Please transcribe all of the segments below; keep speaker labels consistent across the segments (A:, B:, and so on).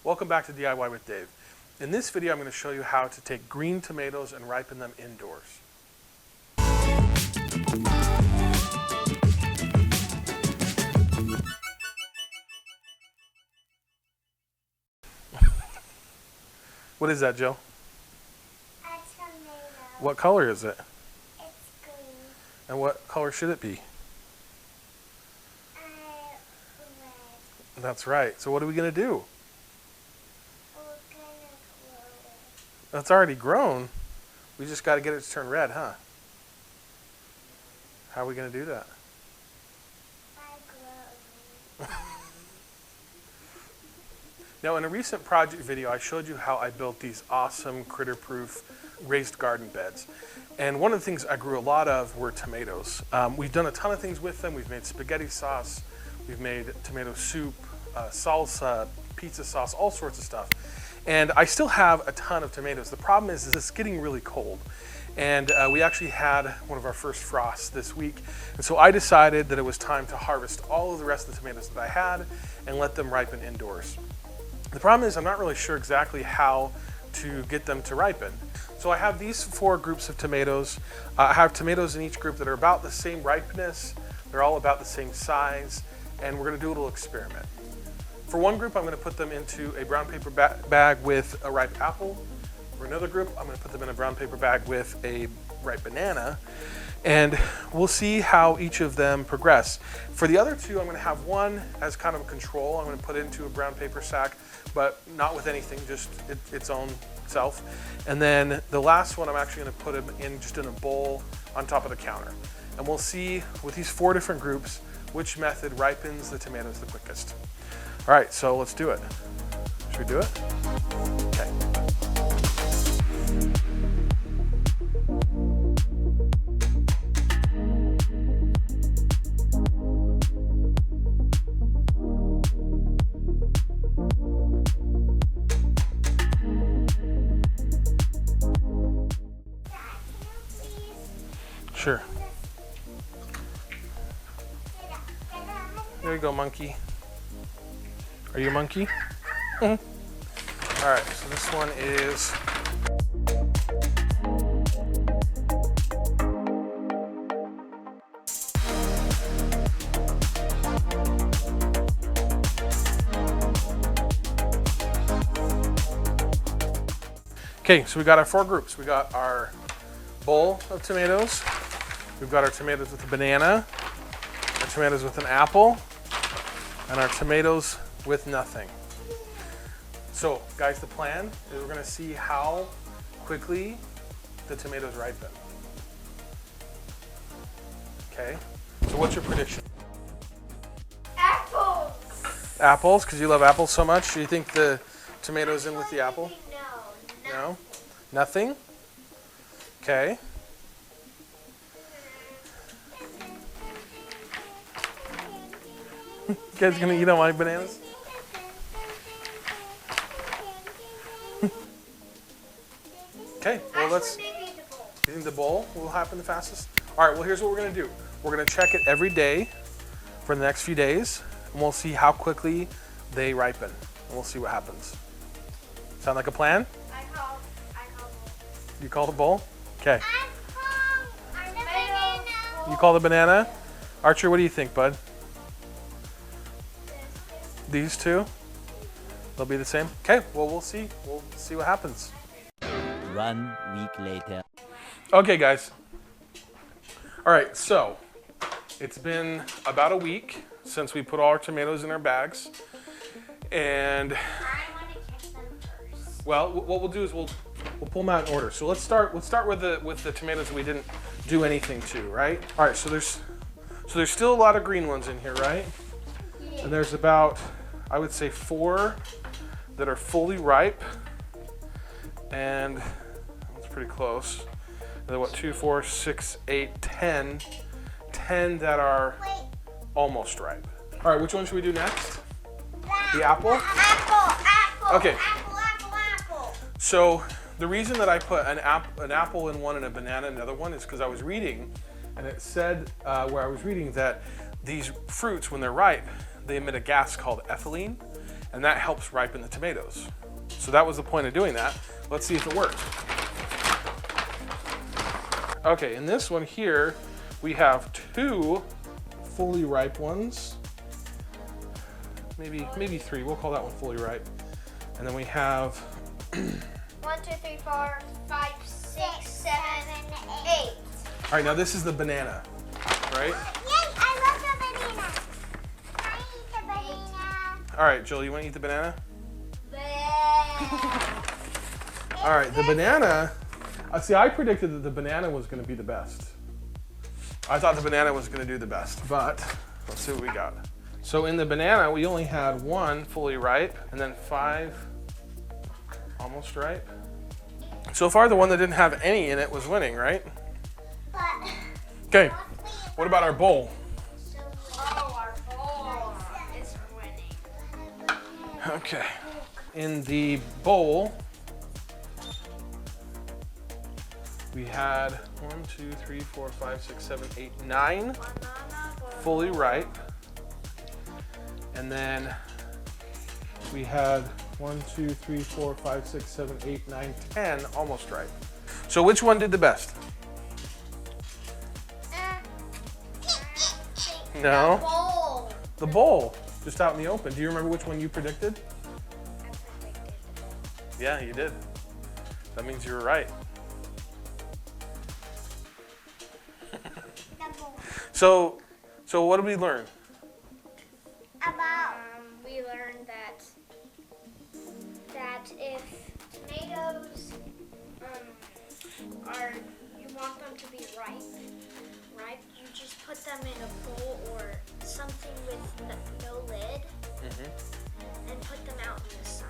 A: Welcome back to DIY with Dave. In this video, I'm going to show you how to take green tomatoes and ripen them indoors. What is that, Jill?
B: A tomato.
A: What color is it?
B: It's green.
A: And what color should it be?
B: Red.
A: That's right. So what are we going to do?
B: We're gonna grow it.
A: That's already grown. We just got to get it to turn red, huh? How are we going to do that?
B: By growing.
A: Now, in a recent project video, I showed you how I built these awesome critter-proof raised garden beds. And one of the things I grew a lot of were tomatoes. We've done a ton of things with them. We've made spaghetti sauce, we've made tomato soup, salsa, pizza sauce, all sorts of stuff. And I still have a ton of tomatoes. The problem is it's getting really cold. And we actually had one of our first frosts this week. And so I decided that it was time to harvest all of the rest of the tomatoes that I had and let them ripen indoors. The problem is I'm not really sure exactly how to get them to ripen. So I have these 4 groups of tomatoes. I have tomatoes in each group that are about the same ripeness. They're all about the same size. And we're going to do a little experiment. For one group, I'm going to put them into a brown paper bag with a ripe apple. For another group, I'm going to put them in a brown paper bag with a ripe banana. And we'll see how each of them progress. For the other 2, I'm going to have one as kind of a control. I'm going to put it into a brown paper sack, but not with anything, just its own self. And then the last one, I'm actually going to put them in just in a bowl on top of the counter. And we'll see with these 4 different groups which method ripens the tomatoes the quickest. All right, so let's do it. Should we do it? Okay. Sure. There you go, monkey. Are you a monkey? All right, so this one is okay, so we got our 4 groups. We got our bowl of tomatoes. We've got our tomatoes with a banana, our tomatoes with an apple, and our tomatoes with nothing. So, guys, the plan is we're going to see how quickly the tomatoes ripen. Okay, so what's your prediction?
B: Apples.
A: Apples, because you love apples so much? Do you think the tomatoes in with the apple? No? Nothing? Okay. You guys gonna eat all my bananas? Okay, well let's, you think the bowl will happen the fastest? All right, well here's what we're gonna do. We're gonna check it every day for the next few days, and we'll see how quickly they ripen, and we'll see what happens. Sound like a plan?
B: I call
A: You call the bowl? Okay.
B: I'm the banana.
A: You call the banana? Archer, what do you think, bud? These 2? They'll be the same? Okay, well we'll see. We'll see what happens.
C: 1 week later.
A: Okay, guys. All right, so it's been about a week since we put all our tomatoes in our bags. And
B: I want to catch them first.
A: well, what we'll do is we'll pull them out in order. So let's start with the tomatoes that we didn't do anything to, right? All right, so there's still a lot of green ones in here, right?
B: Yeah.
A: And there's about, I would say, 4 that are fully ripe, and that's pretty close. And then what, 2, 4, 6, 8, 10 that are
B: Wait.
A: almost ripe. All right, which one should we do next? The apple?
B: Apple.
A: Okay.
B: Apple.
A: So the reason that I put an apple in one and a banana in another one is because I was reading, and it said where I was reading that these fruits, when they're ripe, they emit a gas called ethylene. and that helps ripen the tomatoes. So that was the point of doing that. Let's see if it worked. Okay, in this one here, we have 2 fully ripe ones. Maybe 3, we'll call that one fully ripe. And then we have
B: 1, 2, 3, 4, 5, 6, 7, 8.
A: all right, now this is the banana, right?
B: Yes, I love the banana. Can I eat the banana?
A: All right, Jill, you want to eat the banana?
B: Bleh.
A: All right, the banana, see, I predicted that the banana was going to be the best. I thought the banana was going to do the best, but let's see what we got. So in the banana, we only had 1 fully ripe and then 5 almost ripe. So far, the one that didn't have any in it was winning, right?
B: But
A: Okay, what about our bowl?
B: our bowl is winning.
A: Okay, in the bowl, we had 1, 2, 3, 4, 5, 6, 7, 8, 9 fully ripe. And then we had 1, 2, 3, 4, 5, 6, 7, 8, 9, 10 almost ripe. So which one did the best? No.
B: Bowl.
A: The bowl, just out in the open. Do you remember which one you predicted? Yeah, you did. That means you were right. So what did we learn?
B: About we learned that if tomatoes are you want them to be ripe, you just put them in a bowl or something with no lid and put them out in the sun.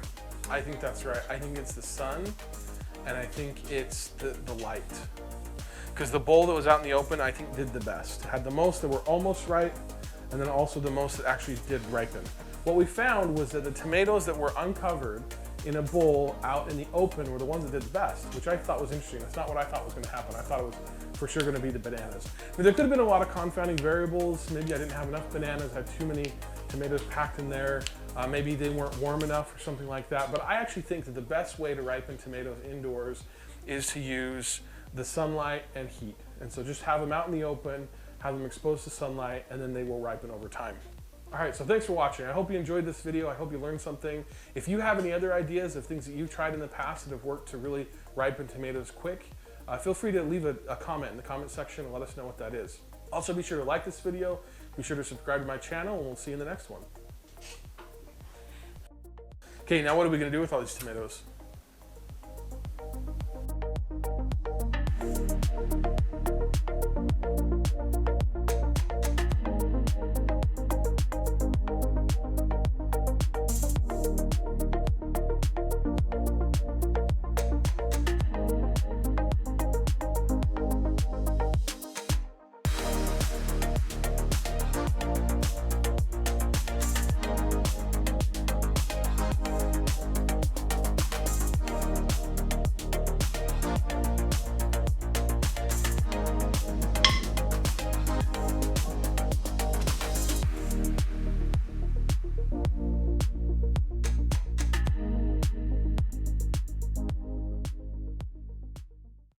A: I think that's right. I think it's the sun, and I think it's the light. Because the bowl that was out in the open, I think did the best. Had the most that were almost ripe, and then also the most that actually did ripen. What we found was that the tomatoes that were uncovered in a bowl out in the open were the ones that did the best, which I thought was interesting. That's not what I thought was going to happen. I thought it was for sure going to be the bananas. I mean, there could have been a lot of confounding variables. Maybe I didn't have enough bananas, had too many tomatoes packed in there. Maybe they weren't warm enough or something like that. But I actually think that the best way to ripen tomatoes indoors is to use the sunlight and heat. And so just have them out in the open, have them exposed to sunlight, and then they will ripen over time. All right, so thanks for watching. I hope you enjoyed this video. I hope you learned something. If you have any other ideas of things that you've tried in the past that have worked to really ripen tomatoes quick, feel free to leave a comment in the comment section and let us know what that is. Also, be sure to like this video, be sure to subscribe to my channel, and we'll see you in the next one. Okay, now what are we gonna do with all these tomatoes?